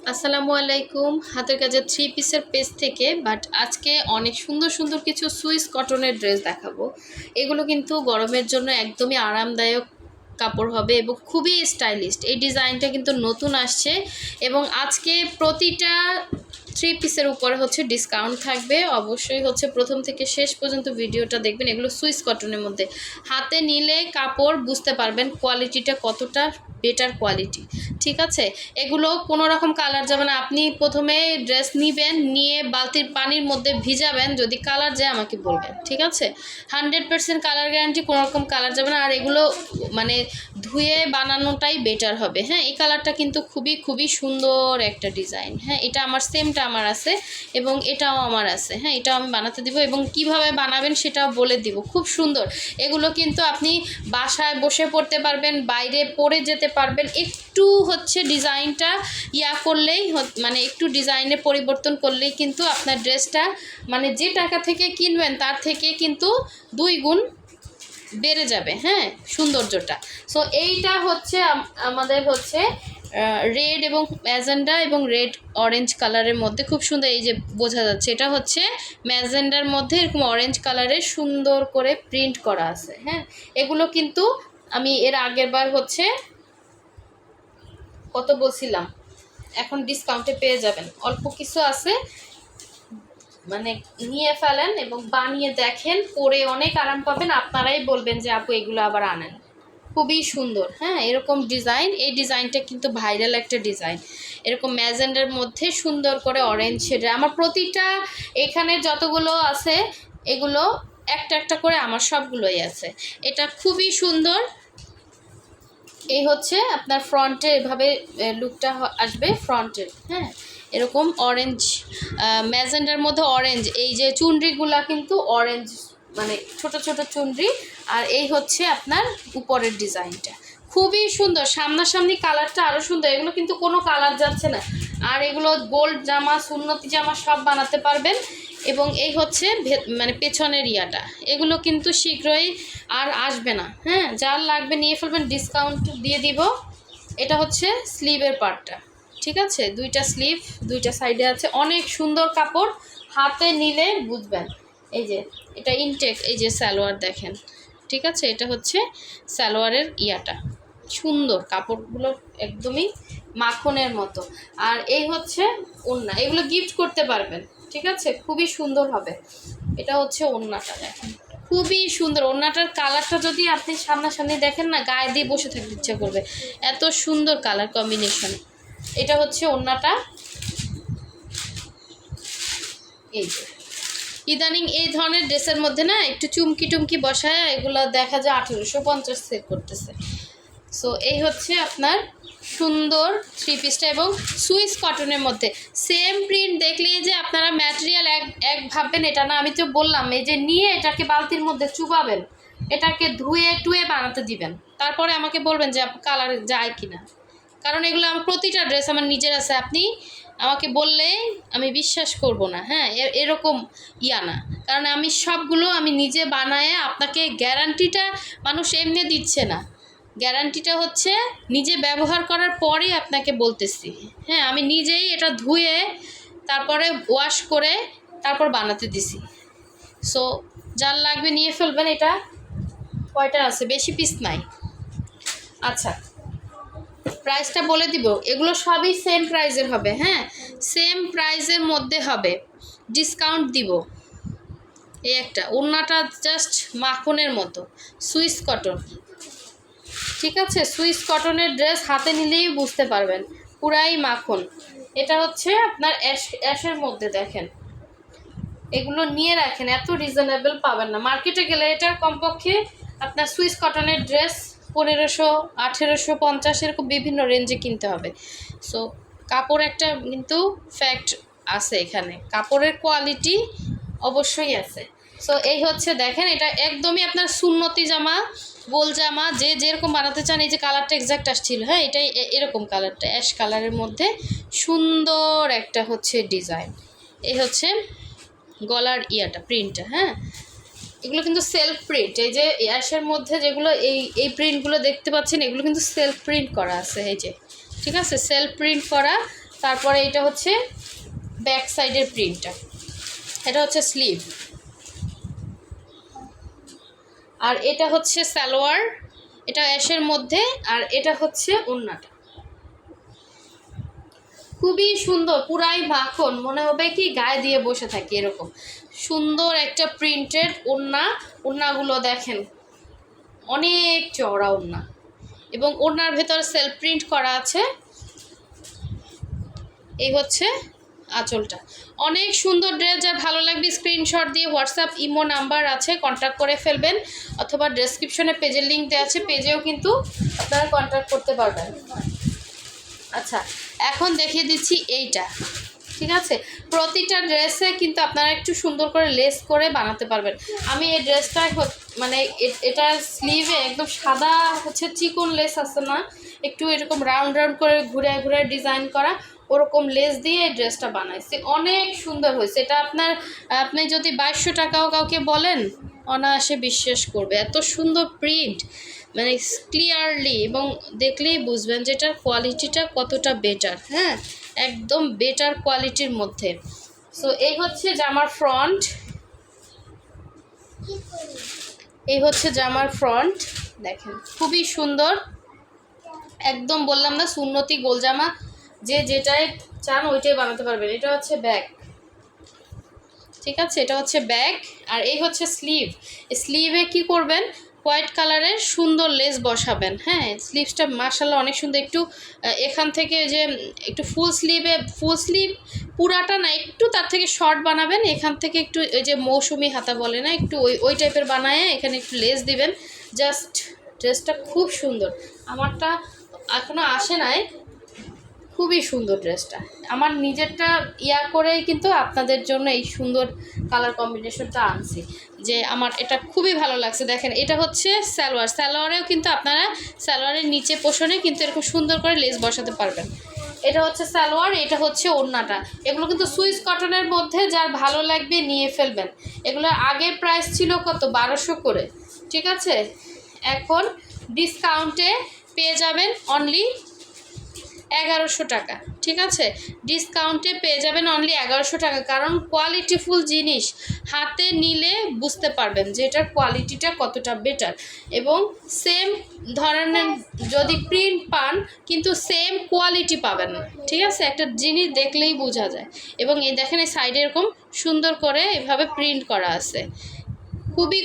আসসালামু আলাইকুম। হাতের কাজের থ্রি পিসের পেজ থেকে আজকে অনেক সুন্দর সুন্দর কিছু সুইস কটনের ড্রেস দেখাবো। এগুলো কিন্তু গরমের জন্য একদমই আরামদায়ক কাপড় হবে এবং খুবই স্টাইলিশ। এই ডিজাইনটা কিন্তু নতুন আসছে এবং আজকে প্রতিটা থ্রি পিসের উপরে হচ্ছে ডিসকাউন্ট থাকবে। অবশ্যই হচ্ছে প্রথম থেকে শেষ পর্যন্ত ভিডিওটা দেখবেন। এগুলো সুইস কটনের মধ্যে হাতে নিলে কাপড় বুঝতে পারবেন কোয়ালিটিটা কতটা বেটার কোয়ালিটি। ঠিক আছে, এগুলো কোনো রকম কালার যাবে না। আপনি প্রথমে ড্রেস নিবেন, নিয়ে বালতির পানির মধ্যে ভিজাবেন, যদি কালার যায় আমাকে বলবেন। ঠিক আছে, 100% কালার গ্যারান্টি, কোনো রকম কালার যাবে না। আর এগুলো মানে ধুয়ে বানানোটাই বেটার হবে। হ্যাঁ, এই কালারটা কিন্তু খুবই খুবই সুন্দর একটা ডিজাইন। হ্যাঁ, এটা আমার সেমটা আমার আছে এবং এটাও আমার আছে। হ্যাঁ, এটাও আমি বানাতে দিব এবং কিভাবে বানাবেন সেটাও বলে দিব। খুব সুন্দর। এগুলো কিন্তু আপনি বাসায় বসে পড়তে পারবেন, বাইরে পরে যেতে পারবেন। একটু হচ্ছে ডিজাইনটা করলেই মানে একটু ডিজাইনে পরিবর্তন করলেই কিন্তু আপনার ড্রেসটা মানে যে টাকা থেকে কিনবেন তার থেকে কিন্তু 2 গুণ বেড়ে যাবে। হ্যাঁ, সৌন্দর্যটা। সো এইটা হচ্ছে আমাদের হচ্ছে রেড এবং ম্যাজেন্ডা এবং রেড অরেঞ্জ কালারের মধ্যে খুব সুন্দর, এই যে বোঝা যাচ্ছে এটা হচ্ছে ম্যাজেন্ডার মধ্যে এরকম অরেঞ্জ কালারের সুন্দর করে প্রিন্ট করা আছে। হ্যাঁ, এগুলো কিন্তু আমি এর আগের বার হচ্ছে কত বলছিলাম, এখন ডিসকাউন্টে পেয়ে যাবেন। অল্প কিছু আছে, মানে নিয়ে ফেলেন এবং বানিয়ে দেখেন, পরে অনেক আরাম পাবেন। আপনারাই বলবেন যে আপু এগুলো আবার আনেন। খুবই সুন্দর। হ্যাঁ, এরকম ডিজাইন, এই ডিজাইনটা কিন্তু ভাইরাল একটা ডিজাইন। এরকম ম্যাজেন্ডার মধ্যে সুন্দর করে অরেঞ্জ শেডের। আমার প্রতিটা এখানে যতগুলো আছে এগুলো একটা একটা করে আমার সবগুলোই আছে। এটা খুবই সুন্দর। এই হচ্ছে আপনার ফ্রন্টে এভাবে লুকটা আসবে ফ্রন্টের। হ্যাঁ, এরকম অরেঞ্জ ম্যাজেন্ডার মধ্যে অরেঞ্জ, এই যে চুনরিগুলা কিন্তু অরেঞ্জ, মানে ছোট ছোট চুনরি। আর এই হচ্ছে আপনার উপরের ডিজাইনটা খুবই সুন্দর। সামনাসামনি কালারটা আরও সুন্দর। এগুলো কিন্তু কোনো কালার যাচ্ছে না। আর এগুলো গোল্ড জামা, সুন্নতি জামা সব বানাতে পারবেন। এবং এই হচ্ছে মানে পেছনের ইয়াটা, এগুলো কিন্তু শীঘ্রই আর আসবে না। হ্যাঁ, যার লাগবে নিয়ে ফেলবেন, ডিসকাউন্ট দিয়ে দিব। এটা হচ্ছে স্লিভের পার্টটা। ঠিক আছে, দুইটা স্লিভ, দুইটা সাইডে আছে। অনেক সুন্দর কাপড়, হাতে নিলে বুঝবেন। এই যে এটা ইনটেক, এই যে সালোয়ার দেখেন। ঠিক আছে, এটা হচ্ছে সালোয়ারের ইয়াটা, সুন্দর কাপড়গুলো একদমই মাখনের মতো। আর এই হচ্ছে ওড়না, এগুলো গিফট করতে পারবেন। ঠিক আছে, খুবই সুন্দর হবে। এটা হচ্ছে ওড়নাটা দেখেন, খুবই সুন্দর। ওড়নাটার কালারটা যদি আপনি সামনাসামনি দেখেন না, গায়ে দিয়ে বসে থাকতে ইচ্ছা করবে, এত সুন্দর কালার কম্বিনেশন। এটা হচ্ছে ওড়নাটা। এই যে ইদানিং এই ধরনের ড্রেসের মধ্যে না একটু চুমকি টুমকি বসায় এগুলো দেখা যায় 1850 সেল করতেছে। সো এই হচ্ছে আপনার সুন্দর থ্রি পিসটা এবং সুইস কটনের মধ্যে সেম প্রিন্ট। দেখলেই যে আপনারা ম্যাটেরিয়াল এক এক ভাববেন এটা না। আমি তো বললাম, এই যে নিয়ে এটাকে বালতির মধ্যে চুবাবেন, এটাকে ধুয়ে টুয়ে বানাতে দিবেন, তারপরে আমাকে বলবেন যে কালার যায় কিনা। কারণ এগুলো আমার প্রতিটা ড্রেস আমার নিজের আছে। আপনি আমাকে বললে আমি বিশ্বাস করব না। হ্যাঁ, এরকম না, কারণ আমি সবগুলো আমি নিজে বানায় আপনাকে গ্যারান্টিটা মানুষ এমনি দিচ্ছে না। গ্যারান্টিটা হচ্ছে নিজে ব্যবহার করার পরেই আপনাকে বলতেছি। হ্যাঁ, আমি নিজেই এটা ধুয়ে তারপরে ওয়াশ করে তারপর বানাতে দিছি। সো যার লাগবে নিয়ে ফেলবেন। এটা কয়টা আছে, বেশি পিস নাই। আচ্ছা, প্রাইসটা বলে দিব। এগুলো সবই সেম প্রাইজের হবে। হ্যাঁ, সেম প্রাইজের মধ্যে হবে, ডিসকাউন্ট দিব। এই একটা ওড়নাটা জাস্ট মাখনের মতো, সুইস কটন। ঠিক আছে, সুইস কটনের ড্রেস হাতে নিলেই বুঝতে পারবেন, পুরাই মাখন। এটা হচ্ছে আপনার অ্যাশের মধ্যে দেখেন। এগুলো নিয়ে রাখেন, এত রিজনেবল পাবেন না মার্কেটে গেলে। এটা কমপক্ষে আপনার সুইস কটনের ড্রেস 1500, 1850 এরকম বিভিন্ন রেঞ্জে কিনতে হবে। সো কাপড় একটা কিন্তু ফ্যাক্ট আছে এখানে, কাপড়ের কোয়ালিটি অবশ্যই আছে। সো এই হচ্ছে দেখেন, এটা একদমই আপনার সুন্নতি জামা, গোল জামা, যে যেরকম বানাতে চান। এই যে কালারটা এক্স্যাক্ট আসছিল। হ্যাঁ, এটাই এরকম কালারটা, অ্যাশ কালারের মধ্যে সুন্দর একটা হচ্ছে ডিজাইন। এই হচ্ছে গলার প্রিন্টটা। হ্যাঁ, এগুলো কিন্তু সেলফ প্রিন্ট। এই যে অ্যাশের মধ্যে যেগুলো এই প্রিন্টগুলো দেখতে পাচ্ছেন, এগুলো কিন্তু সেলফ প্রিন্ট করা আছে। এই যে, ঠিক আছে, সেলফ প্রিন্ট করা তারপরে এটা হচ্ছে ব্যাক সাইডের প্রিন্টটা, এটা হচ্ছে স্লিভ, আর এটা হচ্ছে সালোয়ার, এটা অ্যাশের মধ্যে, আর এটা হচ্ছে ওড়নাটা। খুবই সুন্দর, পুরাই মাখন, মনে হবে কি গায়ে দিয়ে বসে থাকি এরকম সুন্দর একটা প্রিন্টেড ওড়না। ওড়নাগুলো দেখেন অনেক চওড়া ওড়না, এবং ওড়নার ভেতর সেলফ প্রিন্ট করা আছে। এই হচ্ছে আঁচলটা। অনেক সুন্দর ড্রেস, যা ভালো লাগবে স্ক্রিনশট দিয়ে হোয়াটসঅ্যাপ ইমো নাম্বার আছে, কন্ট্যাক্ট করে ফেলবেন, অথবা ডেসক্রিপশনে পেজের লিঙ্ক দেওয়া আছে, পেজেও কিন্তু আপনারা কন্ট্যাক্ট করতে পারবেন। আচ্ছা, এখন দেখিয়ে দিচ্ছি এইটা, ঠিক আছে? প্রতিটা ড্রেসে কিন্তু আপনারা একটু সুন্দর করে লেস করে বানাতে পারবেন। আমি এই ড্রেসটা মানে এটা স্লিভে একদম সাদা হচ্ছে চিকন লেস আছে না, একটু এরকম রাউন্ড রাউন্ড করে ঘুরে ঘুরে ডিজাইন করা, ওরকম লেস দিয়ে এই ড্রেসটা বানাইছি, অনেক সুন্দর হয়েছে। এটা আপনি যদি 2200 টাকাও কাউকে বলেন অনায়াসে বিশ্বাস করবে, এত সুন্দর প্রিন্ট, মানে ক্লিয়ারলি, এবং দেখলেই বুঝবেন যে এটার কোয়ালিটিটা কতটা বেটার। হ্যাঁ, একদম বেটার কোয়ালিটির মধ্যে। সো এই হচ্ছে জামার ফ্রন্ট, এই হচ্ছে জামার ফ্রন্ট, দেখেন খুবই সুন্দর, একদম বললাম না সুন্নতি গোল জামা, যে যেটাই চান ওইটাই বানাতে পারবেন। এটা হচ্ছে ব্যাক, ঠিক আছে, এটা হচ্ছে ব্যাক, আর এই হচ্ছে স্লিভ। স্লিভে কি করবেন, হোয়াইট কালারের সুন্দর লেস বসাবেন। হ্যাঁ, স্লিভসটা মাশাআল্লাহ অনেক সুন্দর, একটু এখান থেকে যে একটু ফুল স্লিভ পুরাটা না, একটু তার থেকে শর্ট বানাবেন, এখান থেকে একটু ওই যে মৌসুমি হাতা বলে না, একটু ওই টাইপের বানায় এখানে একটু লেস দিবেন। জাস্ট ড্রেসটা খুব সুন্দর, আমারটা এখনও আসে নাই, খুবই সুন্দর ড্রেসটা। আমার নিজেরটা করেই কিন্তু আপনাদের জন্য এই সুন্দর কালার কম্বিনেশনটা আনছি, যে আমার এটা খুবই ভালো লাগছে। দেখেন এটা হচ্ছে সালোয়ারেও কিন্তু আপনারা সালোয়ারের নিচে পোষণে কিন্তু এরকম সুন্দর করে লেস বসাতে পারবেন। এটা হচ্ছে সালোয়ার, এটা হচ্ছে ওড়নাটা। এগুলো কিন্তু সুইস কটনের মধ্যে, যার ভালো লাগবে নিয়ে ফেলবেন। এগুলো আগে প্রাইস ছিল কত, 1200 করে, ঠিক আছে? এখন ডিসকাউন্টে পেয়ে যাবেন অনলি 1100 টাকা, ঠিক আছে? ডিসকাউন্টে পেয়ে যাবেন অনলি 1100 টাকা, কারণ কোয়ালিটিফুল জিনিস হাতে নিলে বুঝতে পারবেন যে এটার কোয়ালিটিটা কতটা বেটার, এবং সেম ধরনের যদি প্রিন্ট পান কিন্তু সেম কোয়ালিটি পাবেন না, ঠিক আছে? একটা জিনিস দেখলেই বোঝা যায়। এবং এই দেখেন এই সাইডে এরকম সুন্দর করে এভাবে প্রিন্ট করা আছে,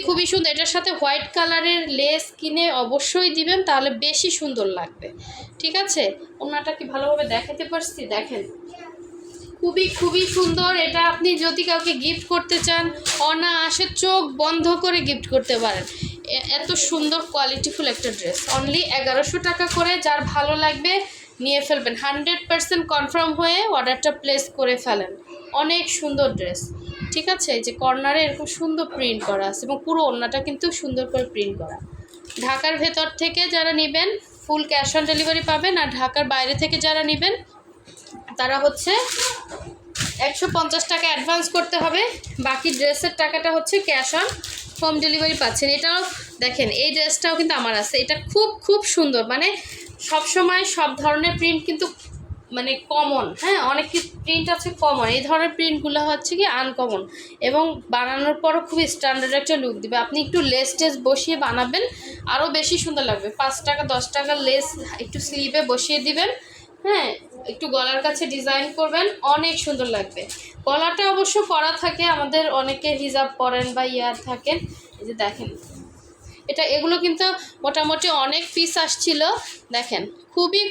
খুবই সুন্দর। এটার সাথে হোয়াইট কালারের লেস কিনে অবশ্যই দিবেন, তাহলে বেশি সুন্দর লাগবে, ঠিক আছে? ওনাটা কি ভালোভাবে দেখাতে পারছি? দেখেন খুবই সুন্দর। এটা আপনি যদি কাউকে গিফট করতে চান অনায়াসে চোখ বন্ধ করে গিফট করতে পারেন, এত সুন্দর কোয়ালিটিফুল একটা ড্রেস। অনলি 1100 টাকা করে, যার ভালো লাগবে নিয়ে ফেলবেন, 100% কনফার্ম হয়ে অর্ডারটা প্লেস করে ফেলেন। অনেক সুন্দর ড্রেস, ঠিক আছে? এই যে কর্নারে এরকম সুন্দর প্রিন্ট করা আছে, এবং পুরো ওড়নাটা কিন্তু সুন্দর করে প্রিন্ট করা। ঢাকার ভেতর থেকে যারা নেবেন ফুল ক্যাশ অন ডেলিভারি পাবেন, আর ঢাকার বাইরে থেকে যারা নেবেন তারা হচ্ছে 150 টাকা অ্যাডভান্স করতে হবে, বাকি ড্রেসের টাকাটা হচ্ছে ক্যাশ অন হোম ডেলিভারি পাচ্ছেন। এটাও দেখেন, এই ড্রেসটাও কিন্তু আমার আছে, এটা খুব সুন্দর, মানে সবসময় সব ধরনের প্রিন্ট কিন্তু মানে কমন। হ্যাঁ, অনেক প্রিন্ট আছে কমন, এই ধরনের প্রিন্টগুলো হচ্ছে কি আনকমন, এবং বানানোর পরও খুব স্ট্যান্ডার্ড একটা লুক দিবে। আপনি একটু লেস টেস বসিয়ে বানাবেন, আরও বেশি সুন্দর লাগবে। 5 টাকা 10 টাকা লেস একটু স্লিভে বসিয়ে দিবেন, হ্যাঁ, একটু গলার কাছে ডিজাইন করবেন, অনেক সুন্দর লাগবে। গলাটা অবশ্য করা থাকে, আমাদের অনেকে হিজাব পরেন বা থাকেন। এই যে দেখেন এগুলো কিন্তু মোটামুটি অনেক পিস আসছিল, দেখেন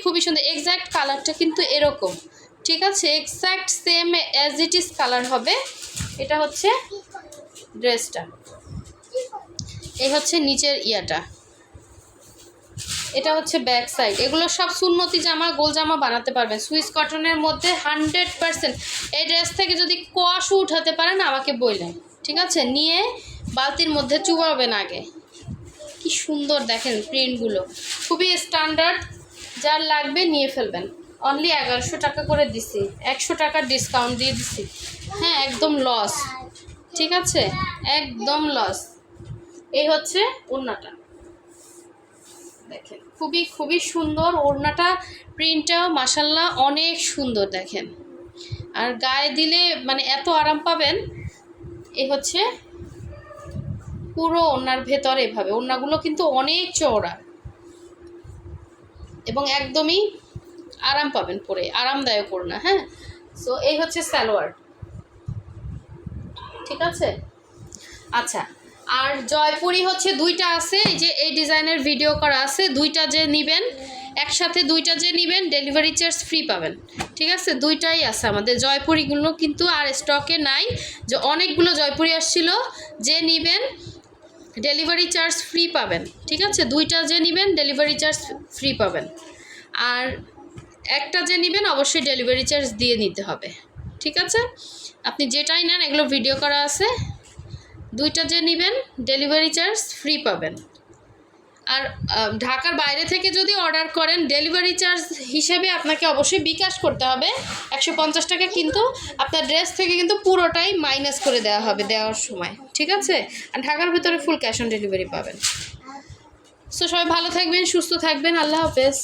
খুবই সুন্দর। এক্স্যাক্ট কালারটা কিন্তু এরকম, ঠিক আছে? Exact same as it is colour হবে। এটা হচ্ছে ড্রেসটা, এই হচ্ছে নিচের এটা হচ্ছে ব্যাক সাইড। এগুলো সব সুন্নতি জামা, গোল জামা বানাতে পারবেন সুইস কটনের মধ্যে 100%। এই ড্রেস থেকে যদি কোয়াশ উঠাতে পারেন আমাকে বললেন, ঠিক আছে? নিয়ে বালতির মধ্যে চুবাবেন আগে। কি সুন্দর দেখেন প্রিন্টগুলো, খুবই স্ট্যান্ডার্ড, যার লাগবে নিয়ে ফেলবেন। অনলি 1100 টাকা করে দিছি, 100 টাকার ডিসকাউন্ট দিয়ে দিছি। হ্যাঁ, একদম লস, ঠিক আছে? একদম লস। এই হচ্ছে ওড়নাটা, দেখেন খুবই খুবই সুন্দর, ওড়নাটা প্রিন্টটাও মাশাল্লাহ অনেক সুন্দর দেখেন। আর গায়ে দিলে মানে এত আরাম পাবেন। এই হচ্ছে পুরো ওড়নার ভেতর এভাবে, ওড়নাগুলো কিন্তু অনেক চওড়া এবং একদমই আরাম পাবেন পরে, আরামদায়ক ওড়না। হ্যাঁ, সো এই হচ্ছে সালোয়ার, ঠিক আছে। আচ্ছা, আর জয়পুরি হচ্ছে দুইটা আছে, এই যে এই ডিজাইনের ভিডিও করা আছে, দুইটা যে নেবেন একসাথে, দুইটা যে নেবেন ডেলিভারি চার্জ ফ্রি পাবেন, ঠিক আছে। দুইটাই আছে আমাদের জয়পুরিগুলো, কিন্তু আর স্টকে নাই, যে অনেকগুলো জয়পুরি আসছিল, যে নেবেন ডেলিভারি চার্জ ফ্রি পাবেন, ঠিক আছে। দুইটা যে নেবেন ডেলিভারি চার্জ ফ্রি পাবেন, আর একটা যে নেবেন অবশ্যই ডেলিভারি চার্জ দিয়ে নিতে হবে, ঠিক আছে। আপনি যেটাই নেন এগুলো ভিডিও করা আছে, দুইটা যে নেবেন ডেলিভারি চার্জ ফ্রি পাবেন। আর ঢাকার বাইরে থেকে যদি অর্ডার করেন ডেলিভারি চার্জ হিসেবে আপনাকে অবশ্যই বিকাশ করতে হবে 150 টাকা, কিন্তু আপনার ড্রেস থেকে কিন্তু পুরোটাই মাইনাস করে দেওয়া হবে দেওয়ার সময়, ঠিক আছে। আর ঢাকার ভিতরে ফুল ক্যাশ অন ডেলিভারি পাবেন। সো সবাই ভালো থাকবেন, সুস্থ থাকবেন, আল্লাহ হাফেজ।